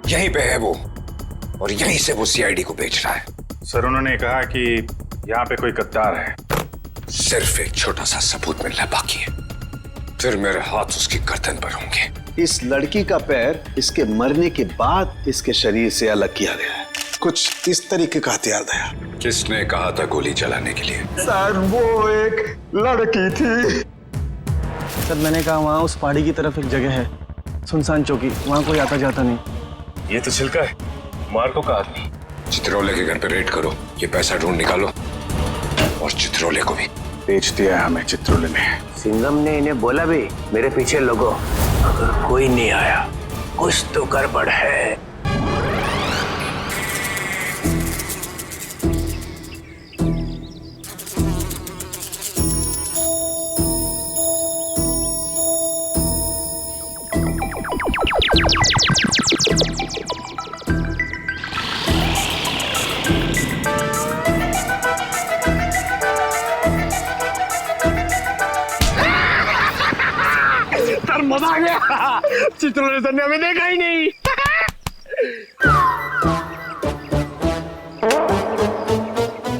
यहीं पे है वो, और यहीं से वो सीआईडी को बेच रहा है। सर उन्होंने कहा कि यहाँ पे कोई गद्दार है। सिर्फ एक छोटा सा सबूत मिलना बाकी है, फिर मेरे हाथ उसकी गर्दन पर होंगे। इस लड़की का पैर इसके मरने के बाद इसके शरीर से अलग किया गया है। कुछ इस तरीके का हथियार था। किसने कहा था गोली चलाने के लिए? सर वो एक लड़की थी। सर मैंने कहा वहाँ उस पहाड़ी की तरफ एक जगह है, सुनसान चौकी, वहाँ कोई आता जाता नहीं। ये तो छिलका है, मार्को का आदमी। चित्रोले के घर पे रेड करो, ये पैसा ढूंढ निकालो, और चित्रोले को भी। बेच दिया हमें चित्रोले ने। सिंघम ने इन्हें बोला भी, मेरे पीछे लोगो, अगर कोई नहीं आया कुछ तो गड़बड़ है। सर मजा आ गया। चित्रोले सर ने हमें देखा ही नहीं।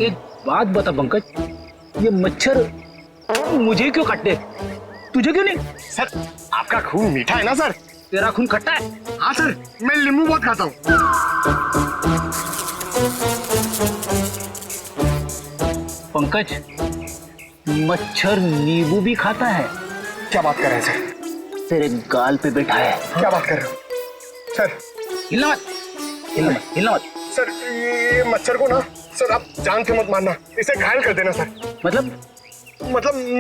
एक बात बता पंकज, ये मच्छर मुझे क्यों काटते, तुझे क्यों नहीं? सर आपका खून मीठा है ना सर? तेरा खून खट्टा है। हाँ सर, मैं नींबू बहुत खाता हूँ। पंकज, मच्छर नींबू भी खाता है? क्या बात कर रहे हैं सर? तेरे गाल पे बैठा है। क्या बात कर रहे हो सर? हिलना मत, हिलना मत, हिलना मत। सर ये मच्छर को ना सर आप जान से मत मारना, इसे घायल कर देना सर। मतलब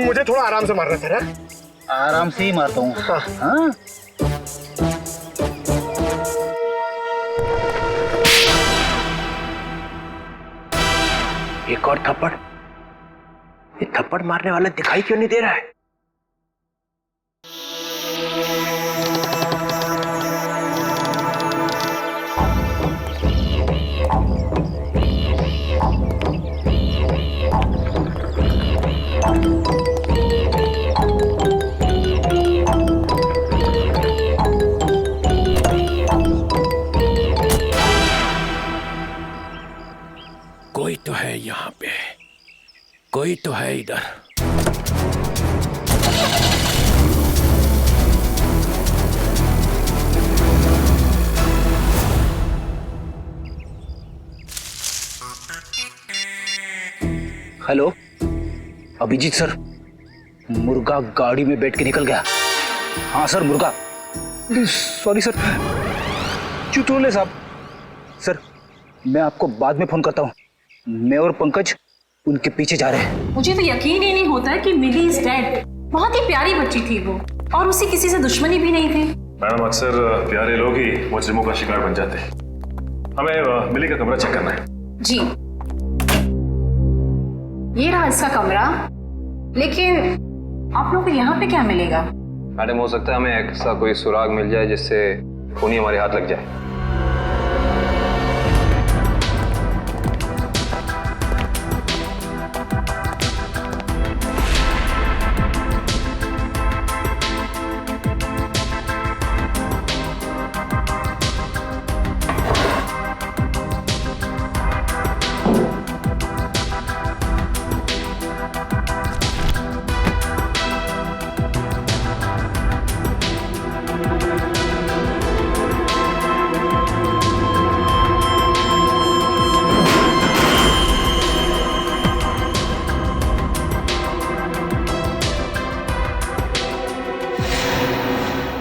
मुझे थोड़ा आराम से मारना सर। हाँ? आराम से ही मारता हूँ। हाँ। हाँ? एक और थप्पड़। ये थप्पड़ मारने वाला दिखाई क्यों नहीं दे रहा है? कोई तो है यहाँ पे, कोई तो है इधर। हेलो अभिजीत सर, मुर्गा गाड़ी में बैठ के निकल गया। हाँ सर मुर्गा। सॉरी सर, चित्रोले साहब। सर मैं आपको बाद में फोन करता हूँ। मैं और पंकज उनके पीछे जा रहे हैं। मुझे तो यकीन ही नहीं होता कि मिली इज डेड। बहुत ही प्यारी बच्ची थी वो, और उसे किसी से दुश्मनी भी नहीं थी। मैडम अक्सर प्यारे लोग ही मुजरिमों का शिकार बन जाते हैं। हमें मिली का कमरा चेक करना है। जी ये रहा इसका कमरा, लेकिन आप लोग को यहाँ पे क्या मिलेगा? मैडम हो सकता है हमें ऐसा कोई सुराग मिल जाए जिससे खूनी हमारे हाथ लग जाए।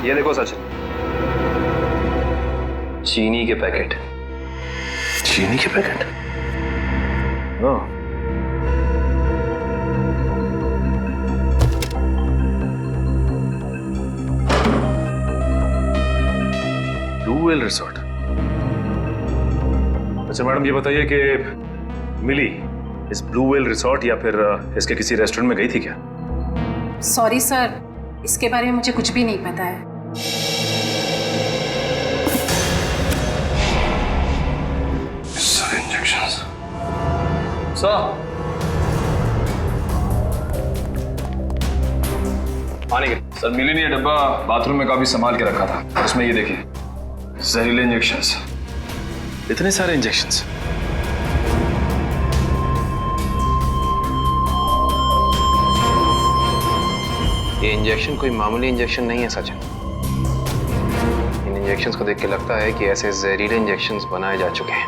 ये देखो सचिन, चीनी के पैकेट। चीनी के पैकेट? Blue whale resort. अच्छा मैडम ये बताइए कि मिली इस ब्लू व्हेल रिसोर्ट या फिर इसके किसी रेस्टोरेंट में गई थी क्या? सॉरी सर, इसके बारे में मुझे कुछ भी नहीं पता है। पानी के सर, मिली ने ये डब्बा बाथरूम में काफी संभाल के रखा था। उसमें ये देखिए जहरीले इंजेक्शंस, इतने सारे इंजेक्शंस। ये इंजेक्शन कोई मामूली इंजेक्शन नहीं है सचिन। इन इंजेक्शंस को देख के लगता है कि ऐसे जहरीले इंजेक्शंस बनाए जा चुके हैं,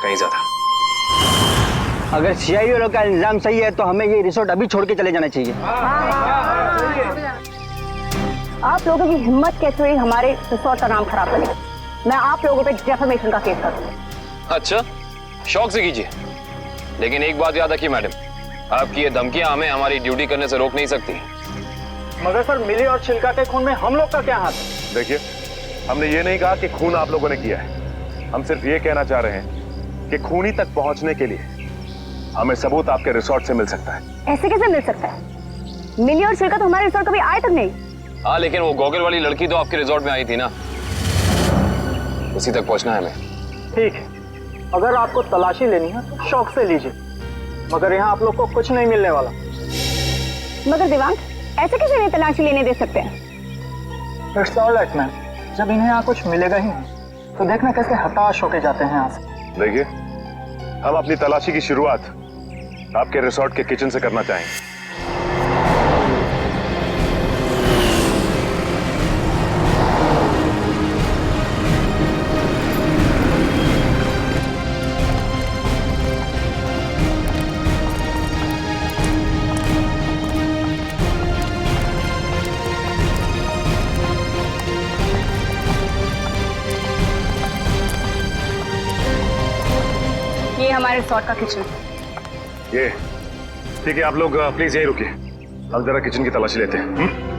कहीं ज्यादा। अगर सीआईडी वालों का इल्जाम सही है तो हमें ये रिसोर्ट अभी छोड़ के चले जाना चाहिए। आप लोगों की हिम्मत कैसे हुई हमारे रिसोर्ट का नाम खराब करने? मैं आप लोगों पे डेफेमेशन का केस कर दूंगी। अच्छा, शौक से कीजिए, लेकिन एक बात याद रखिए मैडम, आपकी ये धमकियां हमें हमारी ड्यूटी करने से रोक नहीं सकती। मगर सर, मिली और छिलका के खून में हम लोग का क्या हाथ? देखिए, हमने ये नहीं कहा कि खून आप लोगों ने किया है। हम सिर्फ ये कहना चाह रहे हैं कि खूनी तक पहुंचने के लिए हमें सबूत आपके रिसोर्ट से मिल सकता है। ऐसे कैसे मिल सकता है? मिली और छिलका तो हमारे रिसोर्ट कभी आए तक नहीं। हाँ, लेकिन वो गॉगल वाली लड़की तो आपके रिसोर्ट में आई थी ना, उसी तक पहुंचना है हमें। ठीक है, अगर आपको तलाशी लेनी है तो शौक से लीजिए, मगर यहाँ आप लोग को कुछ नहीं मिलने वाला। मगर दिवांग, ऐसे कैसे नहीं तलाशी लेने दे सकते हैं? इट्स ऑल राइट मैम, जब इन्हें यहाँ कुछ मिलेगा ही नहीं तो देखना कैसे हताश होके जाते हैं यहाँ से। देखिए, हम अपनी तलाशी की शुरुआत आपके रिसोर्ट के किचन से करना चाहेंगे। ये हमारे रिसोर्ट का किचन। ये ठीक है, आप लोग प्लीज यहीं रुकिए, हम जरा किचन की तलाशी लेते हैं।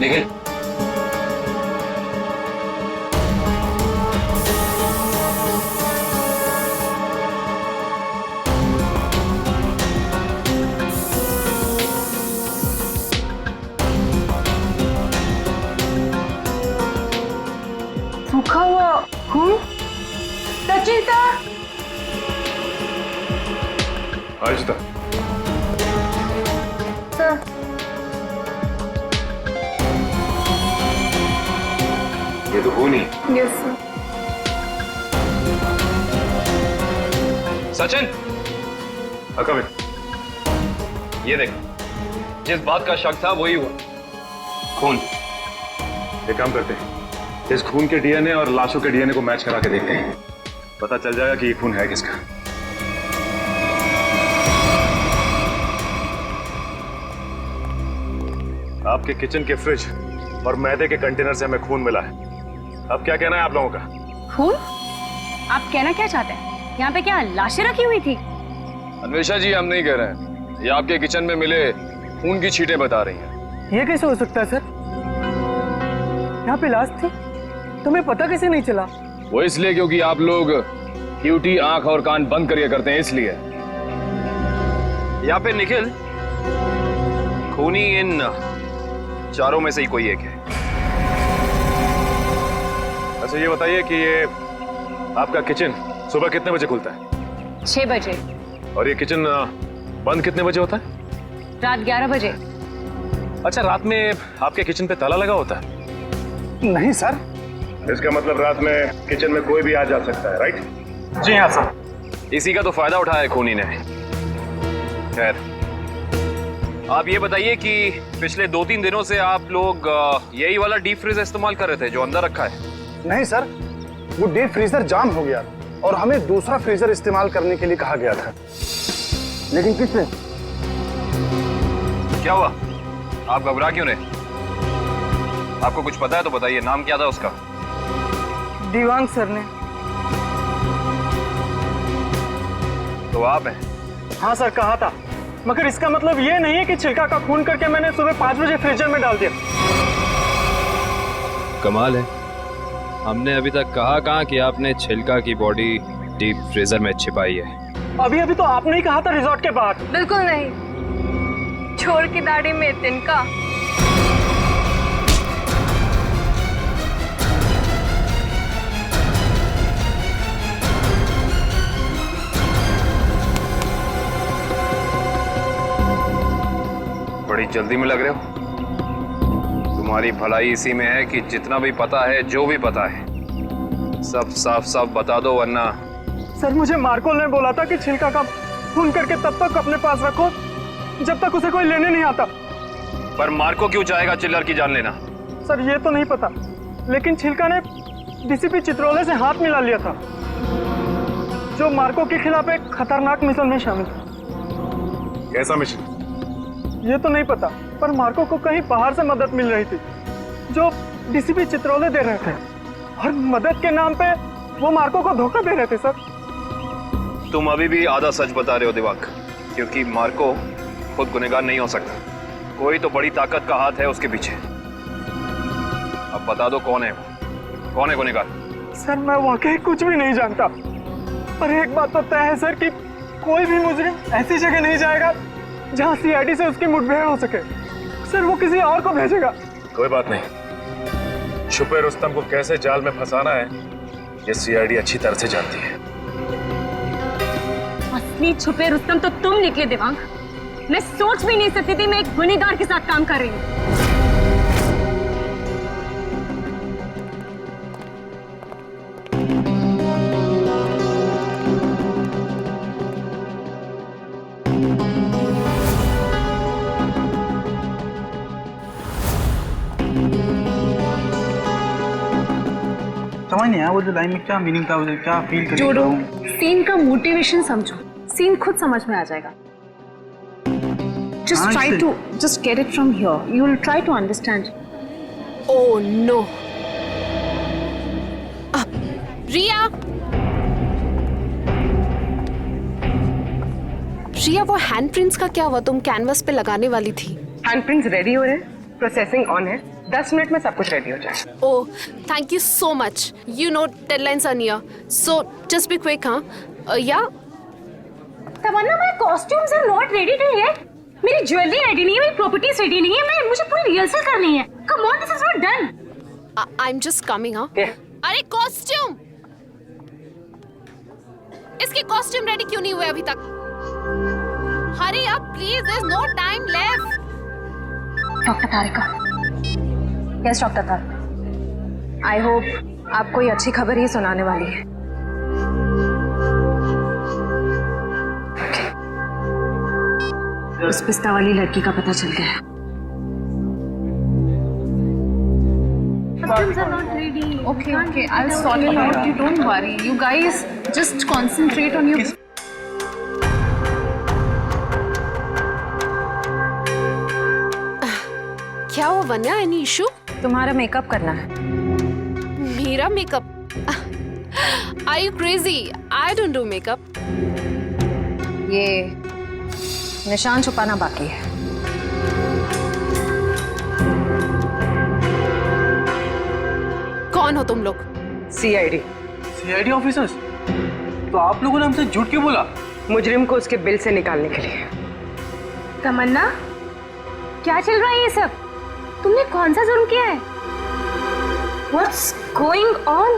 निखिल, सूखा हुआ खून। सचिन सर, आयुष्ता, सर ये तो खून ही। Yes sir. Sachin, come in. ये देख, जिस बात का शक था वही हुआ, खून। एक काम करते हैं, इस खून के डीएनए और लाशों के डीएनए को मैच करा के देखते हैं, पता चल जाएगा कि ये खून है किसका। आपके किचन के फ्रिज और मैदे के कंटेनर से हमें खून मिला है। अब क्या कहना है आप लोगों का? खून? आप कहना क्या चाहते हैं? यहाँ पे क्या लाशें रखी हुई थी? अन्वेषा जी, हम नहीं कह रहे हैं, ये आपके किचन में मिले खून की छींटें बता रही हैं। ये कैसे हो सकता है सर? यहाँ पे लाश थी, तुम्हें पता कैसे नहीं चला? वो इसलिए क्योंकि आप लोग ड्यूटी आंख और कान बंद करके करते हैं, इसलिए। या फिर निखिल, खूनी इन चारों में से ही कोई एक है। अच्छा, ये बताइए कि ये आपका किचन सुबह कितने बजे खुलता है? 6 बजे। और ये किचन बंद कितने बजे होता है? रात 11 बजे। अच्छा, रात में आपके किचन पे ताला लगा होता है? नहीं सर। इसका मतलब रात में किचन में कोई भी आ जा सकता है, राइट? जी हाँ सर। इसी का तो फायदा उठाया है खूनी ने। खैर, आप ये बताइए कि पिछले 2-3 दिनों से आप लोग यही वाला डीप फ्रीजर इस्तेमाल कर रहे थे जो अंदर रखा है? नहीं सर, वो डीप फ्रीजर जाम हो गया और हमें दूसरा फ्रीजर इस्तेमाल करने के लिए कहा गया था। लेकिन किसने? क्या हुआ? आप घबरा क्यों रहे? आपको कुछ पता है तो बताइए, नाम क्या था उसका? दिवांग सर ने। तो आप हैं? हाँ सर, कहा था, मगर इसका मतलब ये नहीं है कि छिलका का खून करके मैंने सुबह 5 बजे फ्रीजर में डाल दिया। कमाल है, हमने अभी तक कहा कहाँ कि आपने छिलका की बॉडी डीप फ्रीजर में छिपाई है। अभी अभी तो आपने ही कहा था रिजॉर्ट के बाहर। बिल्कुल नहीं, छोड़ की दाढ़ी में तिनका। बड़ी जल्दी में लग रहे हो। तुम्हारी भलाई इसी में है कि जितना भी पता है, जो भी पता है, सब साफ साफ बता दो, वरना। सर, मुझे मार्को ने बोला था कि छिलका का खून करके तब तक अपने पास रखो जब तक उसे कोई लेने नहीं आता। पर मार्को क्यों चाहेगा चिल्लर की जान लेना? सर, ये तो नहीं पता, लेकिन छिलका ने डीसीपी चित्रोले से हाथ मिला लिया था, जो मार्को के खिलाफ एक खतरनाक मिशन में शामिल था। कैसा मिशन? ये तो नहीं पता, पर मार्को को कहीं बाहर से मदद मिल रही थी जो डीसीपी चित्रोले दे रहे थे, और मदद के नाम पे वो मार्को को धोखा दे रहे थे। सर, तुम अभी भी आधा सच बता रहे हो दिवांग, क्योंकि मार्को खुद गुनहगार नहीं हो सकता। कोई तो बड़ी ताकत का हाथ है उसके पीछे। अब बता दो कौन है वो, कौन है गुनहगार? सर, मैं वाकई कुछ भी नहीं जानता, पर एक बात तो तय है सर कि कोई भी मुजरिम ऐसी जगह नहीं जाएगा जहां सीआईडी से उसकी मुठभेड़ हो सके। सर, वो किसी और को भेजेगा। कोई बात नहीं, छुपे रुस्तम को कैसे जाल में फंसाना है ये सीआईडी अच्छी तरह से जानती है। असली छुपे रुस्तम तो तुम निकले दिवांग। मैं सोच भी नहीं सकती थी मैं एक गुनहगार के साथ काम कर रही हूँ। समझ नहीं आया वो जो लाइन में क्या मीनिंग था, उसे क्या फील कर जोड़ो, सीन का मोटिवेशन समझो, सीन खुद समझ में आ जाएगा। Just try to just get it from here. You will try to understand. Oh no. रिया, रिया, वो हैंडप्रिंट्स का क्या हुआ? तुम कैनवस पे लगाने वाली थी। हैंडप्रिंट्स रेडी हो रहे हैं, प्रोसेसिंग ऑन है, 10 मिनट में सब कुछ रेडी हो जाएगा। Oh, thank you so much. You know deadlines are near, so just be quick. हाँ, yeah Tamanna, my costumes are not ready to yet. मेरी ज्वेलरी रेडी नहीं है, मेरी प्रॉपर्टीज रेडी नहीं है, मुझे पूरी रिहर्सल करनी है। Come on, this is not done. I am just coming. हाँ, अरे कॉस्ट्यूम, इसके कॉस्ट्यूम रेडी क्यों नहीं हुए अभी तक? Hurry up please, there is no time left. Doctor Tarika. Yes doctor Tarika, I hope आप कोई अच्छी खबर ही सुनाने वाली है। उस पिस्ता वाली लड़की का पता चल गया। Costumes are not ready. Okay, I'll sort it out. You don't worry. You guys just concentrate on your. क्या हुआ वन्या? Any issue? तुम्हारा मेकअप करना है। मेरा makeup? Are you crazy? I don't do makeup. ये निशान छुपाना बाकी है। कौन हो तुम लोग? सीआईडी। CID officers? तो आप लोगों ने हमसे झूठ क्यों बोला? मुजरिम को उसके बिल से निकालने के लिए। तमन्ना, क्या चल रहा है ये सब? तुमने कौन सा जुर्म किया है? What's going on?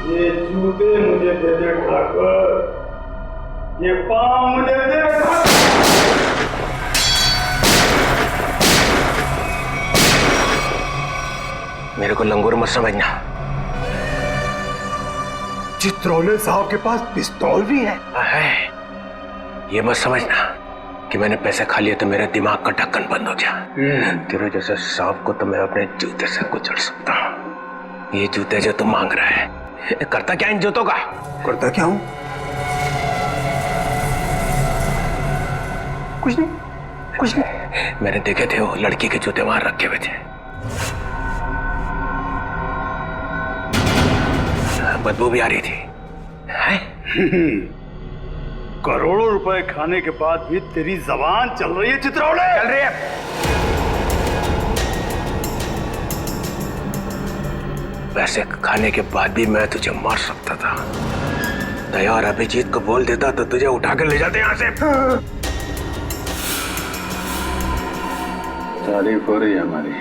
ये जूते मुझे दे दे ठाकुर, ये पाँव मुझे दे दे। मेरे को लंगूर मत समझना। चित्रोले साहब के पास पिस्तौल भी है। ये मत समझना कि मैंने पैसे खा लिए तो मेरे दिमाग का ढक्कन बंद हो गया। तेरे जैसे सांप को तो मैं अपने जूते से कुचल सकता हूँ। ये जूते जो तुम मांग रहा है, करता क्या इन जूतों का? करता क्या हूँ? कुछ नहीं, कुछ नहीं। मैंने देखे थे, वो लड़की के जूते वहां रखे हुए थे। बदबू भी आ रही थी। करोड़ों रुपए खाने के बाद भी तेरी जबान चल रही है चित्रौले? चल रही है। पैसे खाने के बाद भी मैं तुझे मार सकता था। दया और अभिजीत को बोल देता तो तुझे उठा कर ले जाते यहाँ से। तारीफ हो रही है हमारी।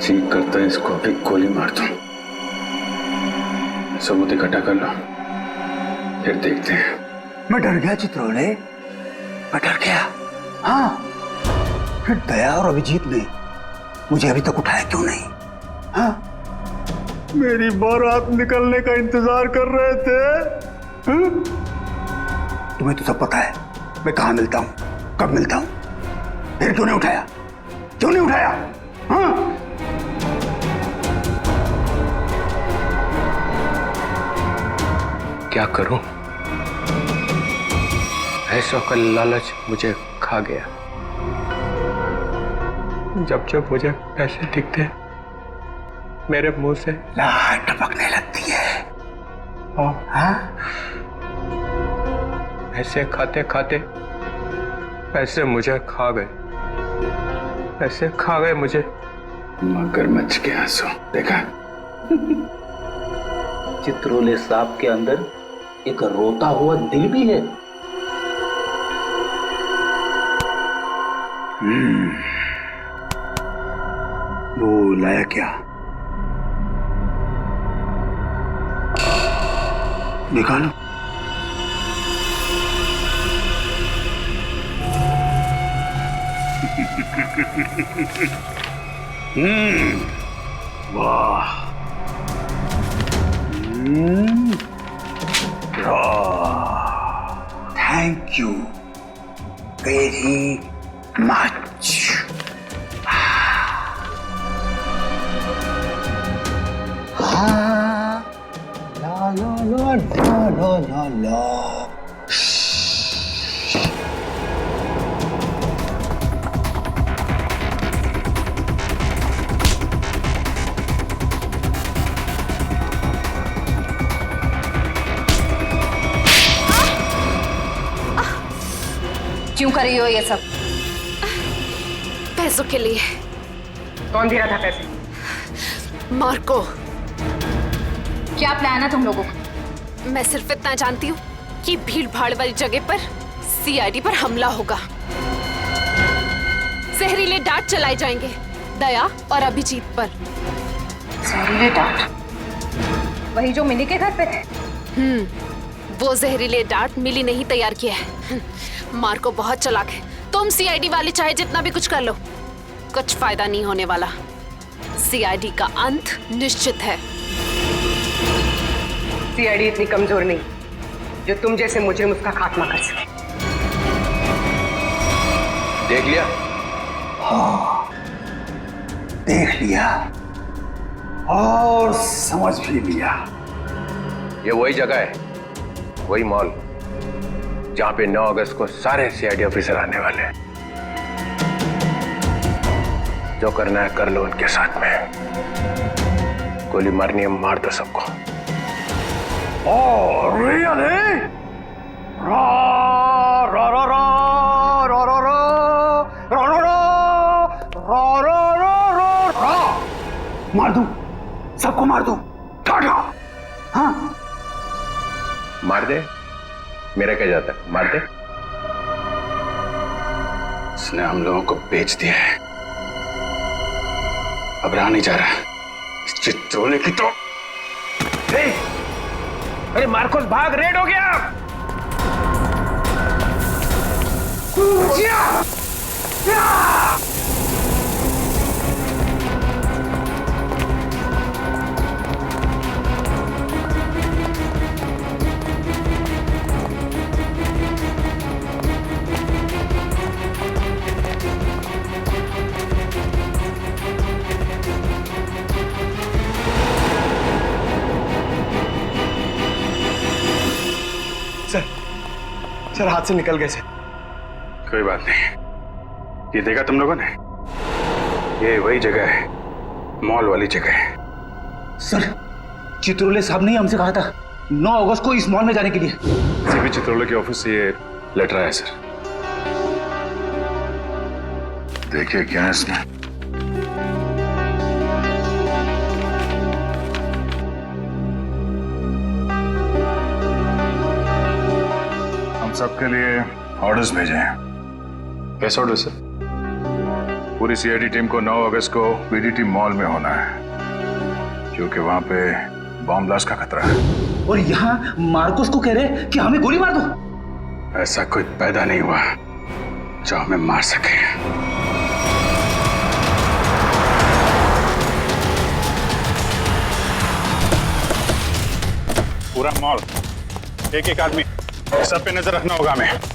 ठीक करता है, इसको अभी गोली मार दूं। सबूत इकट्ठा कर लो, फिर देखते हैं। मैं डर गया चित्रौले, मैं डर गया। हाँ, फिर दया और अभिजीत ने मुझे अभी तक उठाया क्यों नहीं? हाँ, मेरी बारात निकलने का इंतजार कर रहे थे। हाँ? तुम्हें तो सब पता है मैं कहाँ मिलता हूँ, कब मिलता हूँ। फिर क्यों नहीं उठाया, क्यों नहीं उठाया? हाँ? क्या करूं? ऐसा का लालच मुझे खा गया। जब जब मुझे पैसे दिखते मेरे मुंह से लार टपकने लगती है। हाँ? पैसे खाते खाते पैसे मुझे खा गए, पैसे खा गए मुझे। मगरमच्छ के आंसू देखा? चित्रोले सांप के अंदर एक रोता हुआ दिल भी है। वो लाया क्या? निकालो। वाह, थैंक यू वेरी मच। हाँ, ला ला ला ला ला ला ला। क्यों कर रही हो ये सब? पैसों के लिए। कौन दे रहा था पैसे? मार्को। क्या प्लान है तुम लोगों का? मैं सिर्फ इतना जानती हूँ कि भीड़ भाड़ वाली जगह पर सीआईडी पर हमला होगा। जहरीले डांट चलाए जाएंगे दया और अभिजीत पर। जहरीले डांट? वही जो मिली के घर पे थे? वो जहरीले डांट मिली नहीं तैयार किया है। मार्को बहुत चालाक है। तुम सीआईडी वाले चाहे जितना भी कुछ कर लो, कुछ फायदा नहीं होने वाला। सीआईडी का अंत निश्चित है। सीआईडी इतनी कमजोर नहीं जो तुम जैसे मुजरिम उसका खात्मा कर सके। देख लिया? हाँ, देख लिया और समझ भी लिया। ये वही जगह है, वही मॉल जहां पे 9 अगस्त को सारे सीआईडी ऑफिसर आने वाले हैं। जो करना है कर लो उनके साथ में। गोली मारनी है मार दो सबको। Oh, really? Ra ra ra ra ra ra ra ra ra ra ra ra ra। मार दूं, सबको मार दूं। टाटा। हाँ, मार दे, मेरा क्या जाता है, मार दे। इसने हम लोगों को बेच दिया है, अब रहा नहीं जा रहा। इस चित्रोले की तो अरे मार्कोस भाग, रेड हो गया। सर हाथ से निकल गए सर। कोई बात नहीं, ये देखा तुम लोगों ने? ये वही जगह है, मॉल वाली जगह है। सर, चित्रोले साहब ने हमसे कहा था 9 अगस्त को इस मॉल में जाने के लिए। सीपी चित्रोले के ऑफिस से ये लेटर आया सर। देखिए क्या है इसमें। हम सबके लिए ऑर्डर्स भेजे हैं। कैसे ऑर्डर सर? पूरी सीआईडी टीम को 9 अगस्त को बीडीटी मॉल में होना है, क्योंकि वहां पे बॉम्ब ब्लास्ट का खतरा है। और यहाँ मार्कोस को कह रहे कि हमें गोली मार दो। ऐसा कोई पैदा नहीं हुआ जो हमें मार सके। पूरा मॉल, एक एक आदमी, सब पे नजर रखना होगा हमें।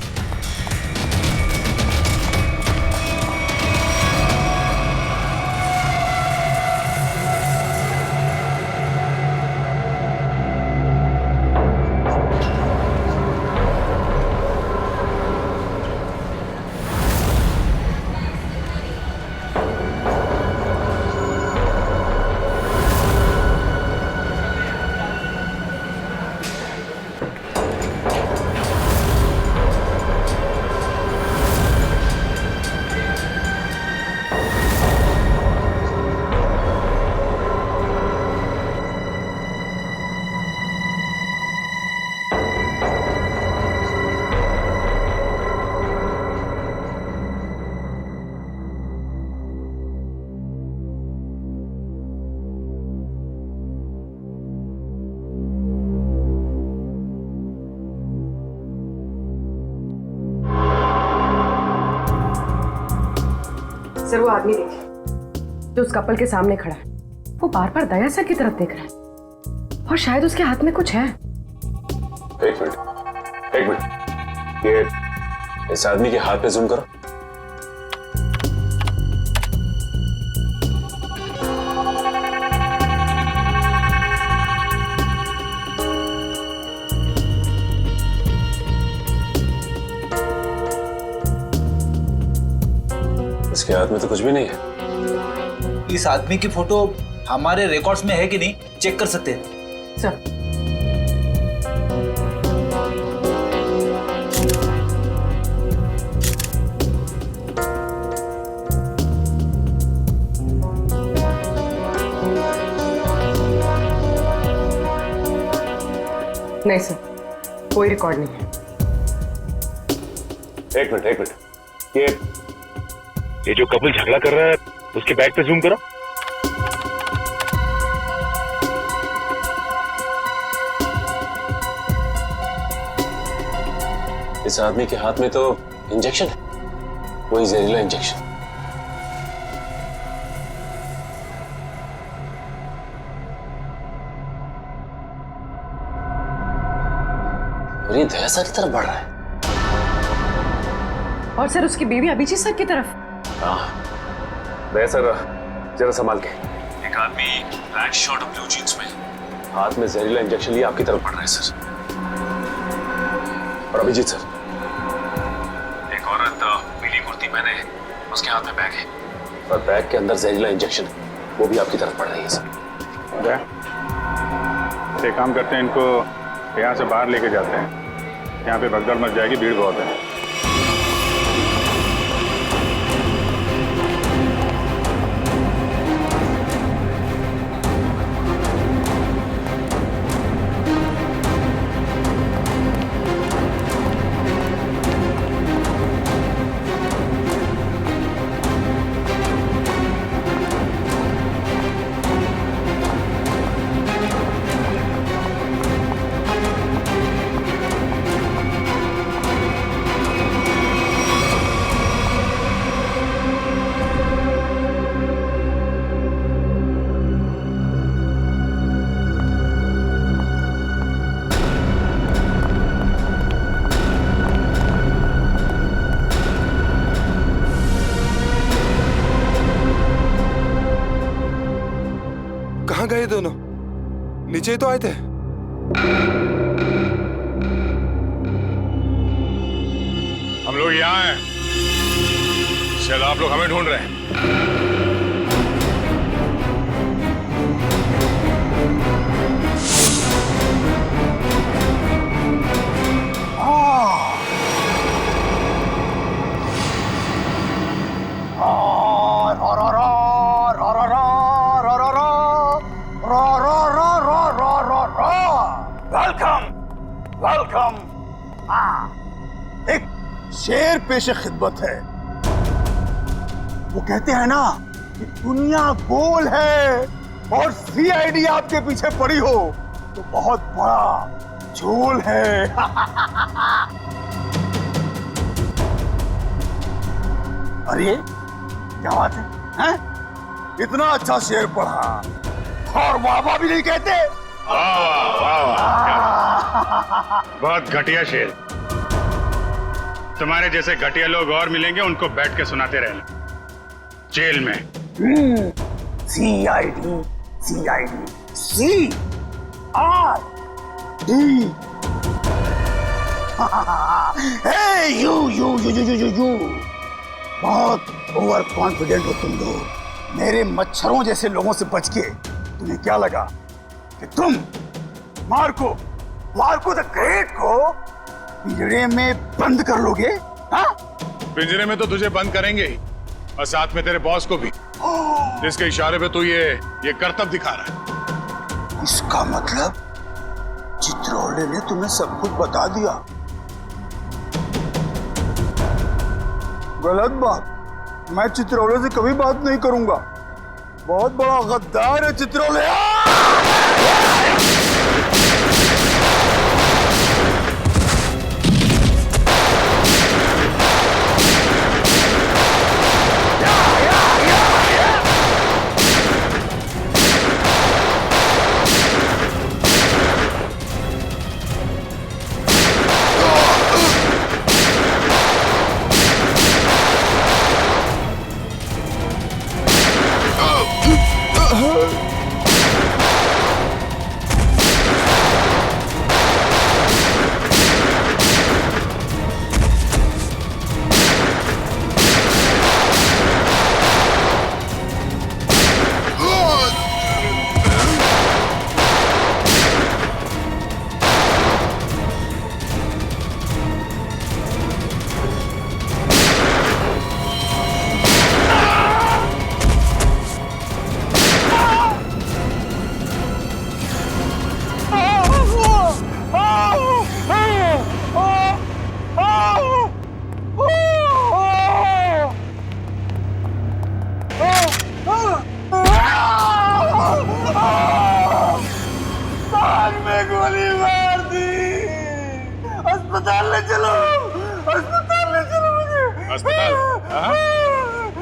सर वो आदमी देखिए जो उस कपल के सामने खड़ा है, वो बार बार दया सर की तरफ देख रहा है और शायद उसके हाथ में कुछ है। एक मिनट, ये इस आदमी के हाथ पे जूम करो। इसके हाथ में तो कुछ भी नहीं है। इस आदमी की फोटो हमारे रिकॉर्ड्स में है कि नहीं, चेक कर सकते हैं सर। नहीं सर, कोई रिकॉर्ड नहीं है। एक मिनट, ये जो कपल झगड़ा कर रहा है उसके बैग पे जूम करो। इस आदमी के हाथ में तो इंजेक्शन है, वही जहरीला इंजेक्शन। और ये दया सर की तरफ बढ़ रहा है। और सर उसकी बीवी अभिजीत सर की तरफ। दया सर जरा संभाल के। एक आदमी ब्लैक शर्ट और ब्लू जींस में हाथ में जहरीला इंजेक्शन लिए आपकी तरफ बढ़ रहा है सर। और अभिजीत सर, एक औरत पीली कुर्ती पहने है, उसके हाथ में बैग है और बैग के अंदर जहरीला इंजेक्शन है, वो भी आपकी तरफ बढ़ रही है सर। एक काम करते हैं, इनको यहाँ से बाहर लेके जाते हैं, यहाँ पे भगदड़ मच जाएगी, भीड़ बहुत है। कहाँ गए दोनों? नीचे ही तो आए थे। हम लोग यहाँ हैं। चलो आप लोग हमें ढूंढ रहे हैं। Welcome welcome. एक शेर पेशे खिदमत है। वो कहते हैं ना कि दुनिया गोल है और सीआईडी आपके पीछे पड़ी हो तो बहुत बड़ा झोल है। अरे क्या बात है? इतना अच्छा शेर पढ़ा और वाह भी नहीं कहते। बहुत घटिया शेर। तुम्हारे जैसे घटिया लोग और मिलेंगे, उनको बैठ के सुनाते रहना जेल में। CID CID C R D. You you you you you you बहुत ओवर कॉन्फिडेंट हो तुम लोग। मेरे मच्छरों जैसे लोगों से बच के तुम्हें क्या लगा कि तुम मार्को द ग्रेट को पिंजरे में बंद कर लोगे? हाँ? पिंजरे में तो तुझे बंद करेंगे ही, और साथ में तेरे बॉस को भी, जिसके इशारे पे तू ये करतब दिखा रहा है। इसका मतलब चित्रोले ने तुम्हें सब कुछ बता दिया। गलत बात। मैं चित्रोले से कभी बात नहीं करूंगा। बहुत बड़ा गद्दार है चित्रोले।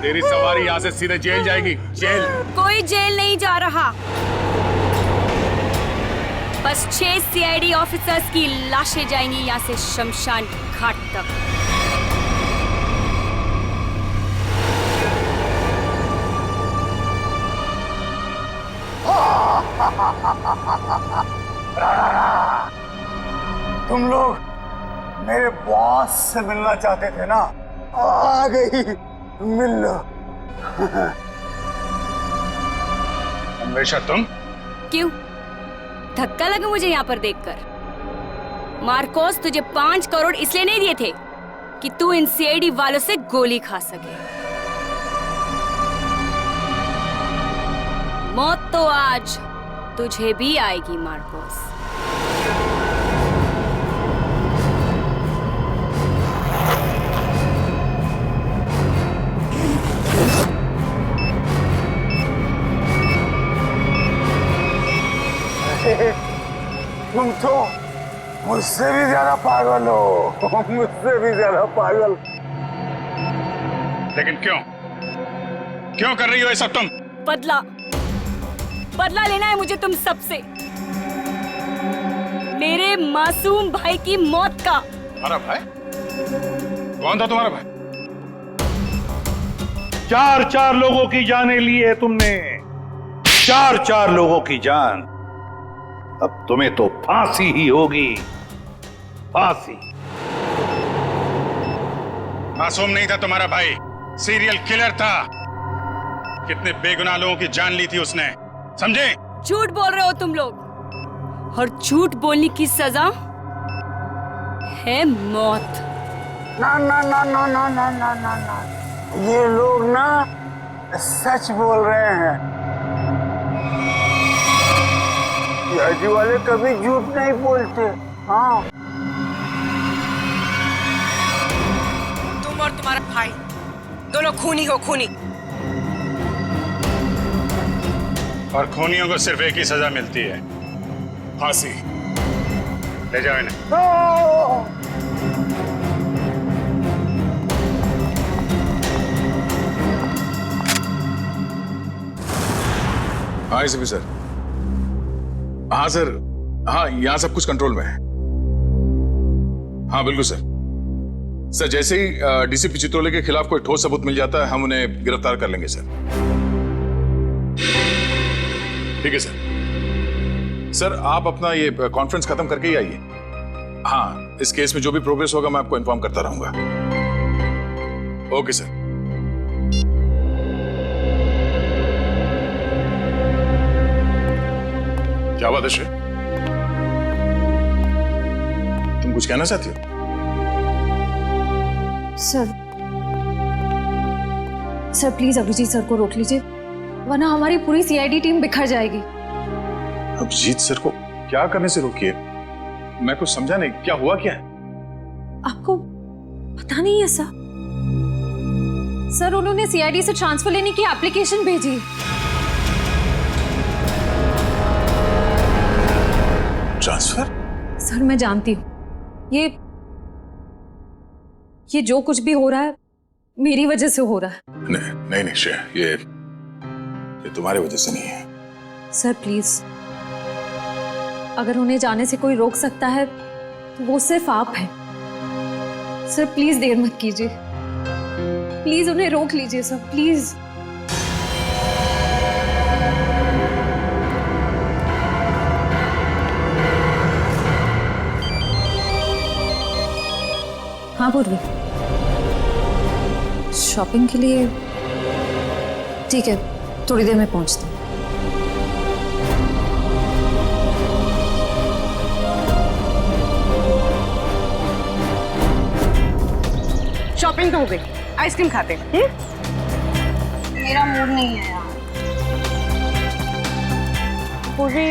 तेरी सवारी यहाँ से सीधे जेल जाएगी। जेल? कोई जेल नहीं जा रहा। बस 6 सीआईडी ऑफिसर्स की लाशें जाएंगी यहाँ से शमशान घाट तक। तुम लोग मेरे बॉस से मिलना चाहते थे ना? आ गई, मिल लो। हमेशा तुम? क्यों? धक्का लगा मुझे यहाँ पर देखकर। मार्कोस तुझे 5 करोड़ इसलिए नहीं दिए थे कि तू इन सीआईडी वालों से गोली खा सके। मौत तो आज तुझे भी आएगी मार्कोस। तुम तो मुझसे भी ज्यादा पागल हो। मुझसे भी ज्यादा पागल। लेकिन क्यों कर रही हो ये सब तुम? बदला लेना है मुझे तुम सबसे, मेरे मासूम भाई की मौत का। हमारा भाई? कौन था तुम्हारा भाई? 4 लोगों की जानें ली है तुमने। 4 लोगों की जान। अब तुम्हें तो फांसी ही होगी। फांसी। मासूम नहीं था तुम्हारा भाई, सीरियल किलर था। कितने बेगुनाह लोगों की जान ली थी उसने, समझे? झूठ बोल रहे हो तुम लोग, और झूठ बोलने की सजा है मौत। ना ना ना ना ना ना ना ना ना, ये लोग ना सच बोल रहे हैं। सीआईडी वाले कभी झूठ नहीं बोलते। हाँ, तुम और तुम्हारा भाई दोनों खूनी हो, खूनी। और खूनियों को सिर्फ एक ही सजा मिलती है, फांसी। ले जाओ इन्हें। हाँ एसपी सर। हाँ सर, हाँ यहाँ सब कुछ कंट्रोल में है। हाँ बिल्कुल सर। सर जैसे ही डीसीपी चित्रोले के खिलाफ कोई ठोस सबूत मिल जाता है हम उन्हें गिरफ्तार कर लेंगे सर। ठीक है सर। सर आप अपना ये कॉन्फ्रेंस खत्म करके ही आइए। हाँ, इस केस में जो भी प्रोग्रेस होगा मैं आपको इन्फॉर्म करता रहूंगा। Okay sir. क्या बात है श्रेय? तुम कुछ कहना चाहती हो? सर प्लीज अभिजीत सर को रोक लीजिए, वरना हमारी पूरी सीआईडी टीम बिखर जाएगी। अभिजीत सर को क्या करने से रोकिए? मैं कुछ समझा नहीं, क्या हुआ क्या है? आपको पता नहीं है सर? सर उन्होंने सीआईडी से ट्रांसफर लेने की एप्लीकेशन भेजी। ट्रांसफर? सर मैं जानती हूँ ये जो कुछ भी हो रहा है मेरी वजह से हो रहा है। नहीं नहीं श्रेया, ये तुम्हारी वजह से नहीं है। सर प्लीज, अगर उन्हें जाने से कोई रोक सकता है तो वो सिर्फ आप हैं। सर प्लीज देर मत कीजिए, प्लीज उन्हें रोक लीजिए सर, प्लीज। हाँ पूर्वी, शॉपिंग के लिए? ठीक है, थोड़ी देर में पहुंचती हूँ। शॉपिंग तो हो गई, आइसक्रीम खाते हैं। मेरा मूड नहीं है यार। पूर्वी,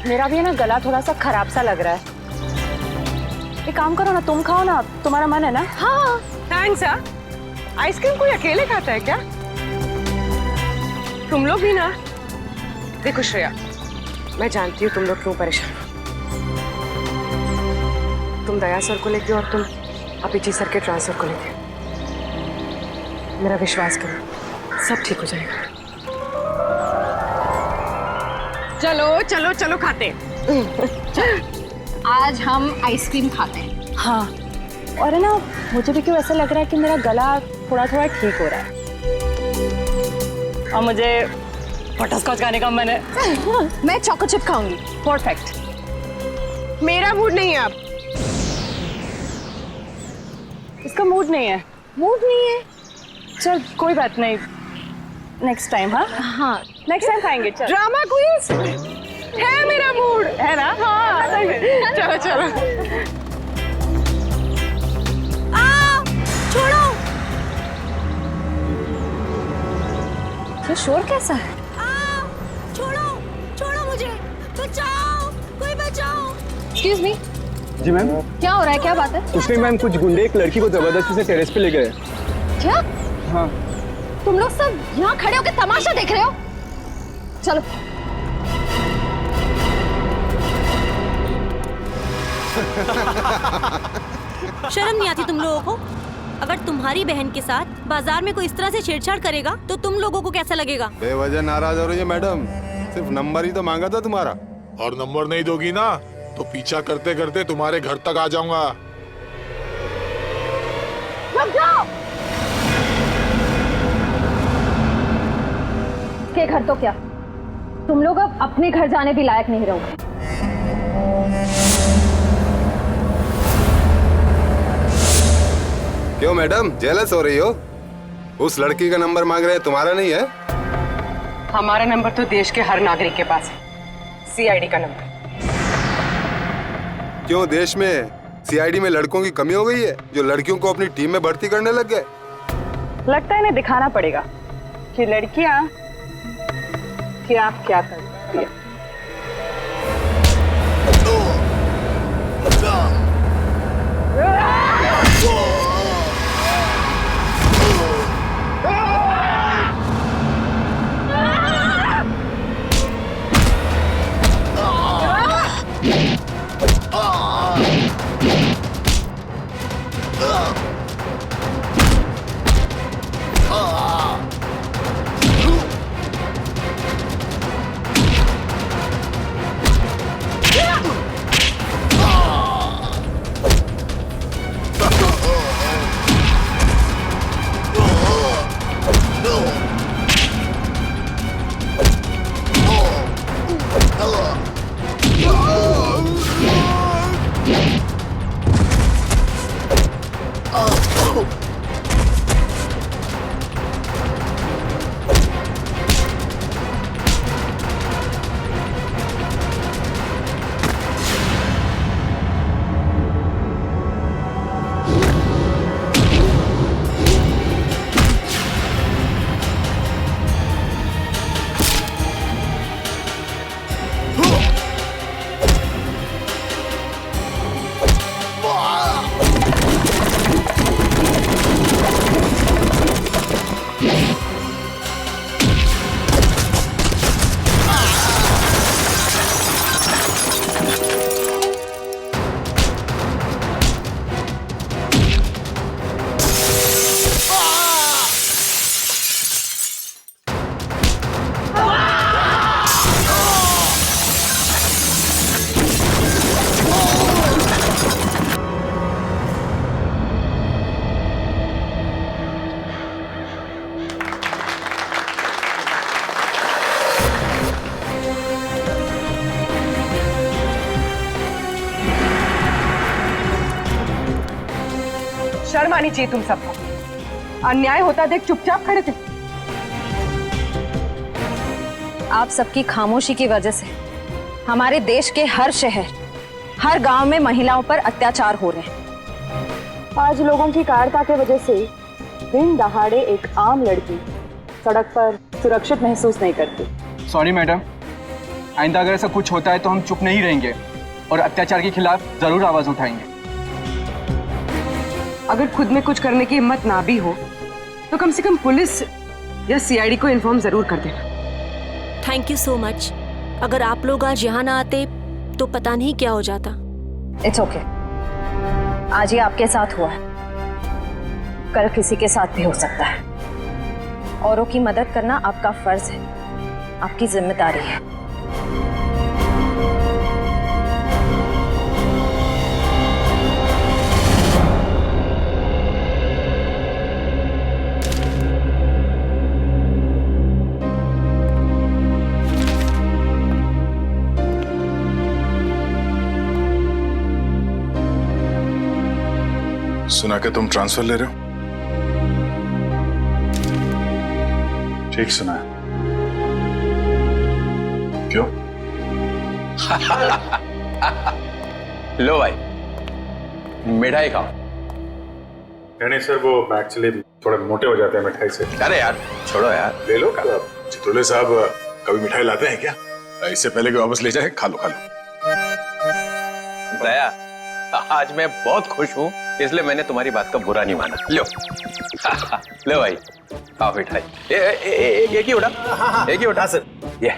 मेरा भी है ना गला थोड़ा सा खराब सा लग रहा है। एक काम करो ना, तुम खाओ ना, तुम्हारा मन है ना? हाँ थैंक्स यार। आइसक्रीम कोई अकेले खाता है क्या? तुम लोग भी ना। देखो श्रेया, मैं जानती हूँ तुम लोग क्यों परेशान हो। तुम दया सर को लेके और तुम अभिजीत सर के ट्रांसफर को लेके। मेरा विश्वास करो, सब ठीक हो जाएगा। चलो चलो चलो खाते हैं। आज हम आइसक्रीम खाते हैं। हाँ, और है ना, मुझे भी क्यों ऐसा लग रहा है कि मेरा गला थोड़ा थोड़ा ठीक हो रहा है, और मुझे बटरस्कॉच खाने का मन है। मैं चॉको चिप खाऊंगी। परफेक्ट। मेरा मूड नहीं है अब। इसका मूड नहीं है। मूड नहीं है? चल कोई बात नहीं, नेक्स्ट टाइम। हाँ हाँ, नेक्स्ट टाइम खाएंगे। चल। ड्रामा क्वींस है मेरा मूड, है ना? हाँ चलो चलो। छोड़ो। ये शोर कैसा है? छोड़ो छोड़ो मुझे, बचाओ, कोई बचाओ। Excuse me. जी मैम। क्या हो रहा है, क्या बात है? कुछ नहीं मैम, कुछ गुंडे एक लड़की को जबरदस्ती से टेरेस पे ले गए। क्या? हाँ। तुम लोग सब यहाँ खड़े होकर तमाशा देख रहे हो? चलो। शर्म नहीं आती तुम लोगों को? अगर तुम्हारी बहन के साथ बाजार में कोई इस तरह से छेड़छाड़ करेगा तो तुम लोगों को कैसा लगेगा? बेवजह नाराज हो रही है मैडम, सिर्फ नंबर ही तो मांगा था तुम्हारा। और नंबर नहीं दोगी ना तो पीछा करते करते तुम्हारे घर तक आ जाऊंगा। रुक जाओ। के घर तो क्या, तुम लोग अब अपने घर जाने भी लायक नहीं रहोगे। क्यों मैडम, जेलस हो रही हो? उस लड़की का नंबर मांग रहे हैं, तुम्हारा नहीं है? हमारा नंबर तो देश के हर नागरिक के पास है, सीआईडी का नंबर। क्यों देश में सीआईडी में लड़कों की कमी हो गई है जो लड़कियों को अपनी टीम में भर्ती करने लग गए? लगता है इन्हें दिखाना पड़ेगा कि लड़कियां क्या क्या करती हैं। शर्म आनी चाहिए तुम सबको। अन्याय होता देख चुपचाप खड़े थे। आप सबकी खामोशी की वजह से हमारे देश के हर शहर, हर गांव में महिलाओं पर अत्याचार हो रहे हैं। आज लोगों की कायरता की वजह से दिन दहाड़े एक आम लड़की सड़क पर सुरक्षित महसूस नहीं करती। सॉरी मैडम, आइंदा अगर ऐसा कुछ होता है तो हम चुप नहीं रहेंगे और अत्याचार के खिलाफ जरूर आवाज उठाएंगे। अगर खुद में कुछ करने की हिम्मत ना भी हो तो कम से कम पुलिस या सीआईडी को इन्फॉर्म जरूर कर देना। Thank you so much. अगर आप लोग आज यहाँ ना आते तो पता नहीं क्या हो जाता। It's okay. आज ये आपके साथ हुआ है, कल किसी के साथ भी हो सकता है। औरों की मदद करना आपका फर्ज है, आपकी जिम्मेदारी है। सुना कि तुम ट्रांसफर ले रहे हो? ठीक सुना है। क्यों? लो भाई, मिठाई खाओ। नहीं सर, वो एक्चुअली थोड़े मोटे हो जाते हैं मिठाई से। अरे यार छोड़ो यार, ले लो। चित्रोले साहब कभी मिठाई लाते हैं क्या? इससे पहले कि वापस ले जाए, खा लो खा लो। दया, आज मैं बहुत खुश हूँ, इसलिए मैंने तुम्हारी बात का बुरा नहीं माना। लो लो भाई, खाओ मिठाई। एक ही उठा, एक ही उठा सर। ये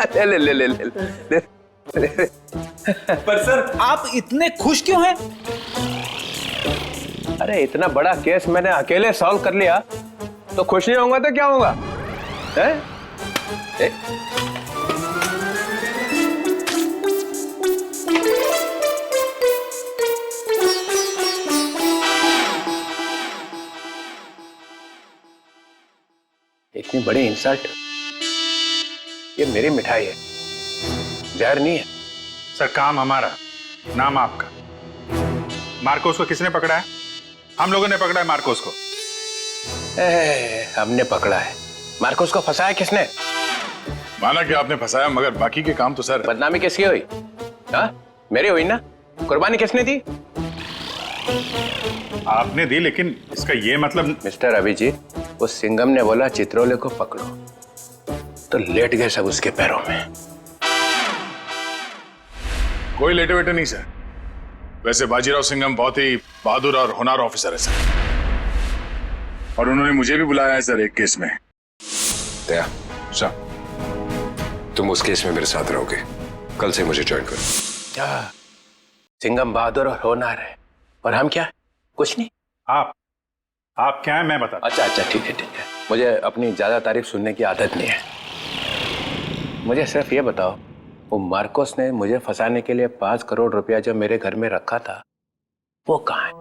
अरे ले ले ले ले ले। पर सर आप इतने खुश क्यों हैं? अरे इतना बड़ा केस मैंने अकेले सॉल्व कर लिया, तो खुश नहीं होऊंगा तो क्या होगा? इतनी बड़ी इंसल्ट, ये मेरी मिठाई है, जहर नहीं है। सर काम हमारा, नाम आपका। मार्कोस को किसने पकड़ा है? हम लोगों ने पकड़ा है मार्कोस को। हमने पकड़ा है? मार्कोस को फंसाया किसने? माना कि आपने फंसाया, मगर बाकी के काम तो सर। बदनामी किसकी हुई? हाँ, मेरी हुई ना। कुर्बानी किसने दी? आपने दी, लेकिन इसका ये मतलब। मिस्टर अभिजीत, वो सिंघम ने बोला चित्रोले को पकड़ो, तो लेट गए सब उसके पैरों में। कोई लेटे वेटे नहीं सर। वैसे बाजीराव सिंघम बहुत ही बहादुर और होनहार ऑफिसर है सर, और उन्होंने मुझे भी बुलाया है सर एक केस में। दया सर, तुम उस केस में मेरे साथ रहोगे। कल से मुझे ज्वाइन करो। क्या सिंघम बहादुर और होनहार है, और हम क्या? कुछ नहीं। आप क्या है मैं बता। अच्छा अच्छा, ठीक है ठीक है। मुझे अपनी ज्यादा तारीफ सुनने की आदत नहीं है। मुझे सिर्फ ये बताओ, वो मार्कोस ने मुझे फंसाने के लिए 5 करोड़ रुपया जो मेरे घर में रखा था, वो कहाँ है?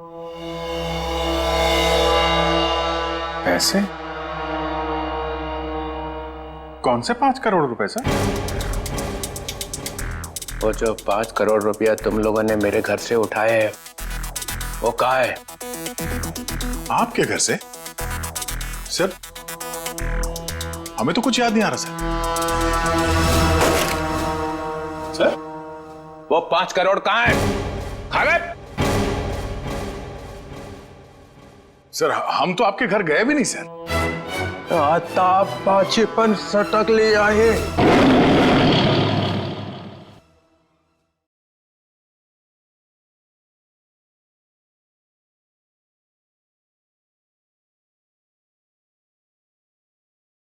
पैसे? कौन से 5 करोड़ रुपए सर? वो जो 5 करोड़ रुपया तुम लोगों ने मेरे घर से उठाए हैं, वो कहाँ है? आपके घर से? सर, हमें तो कुछ याद नहीं आ रहा सर। वो 5 करोड़ कहाँ है? खा गए? सर, हम तो आपके घर गए भी नहीं सर। आता पाछेपन सटक ले आए।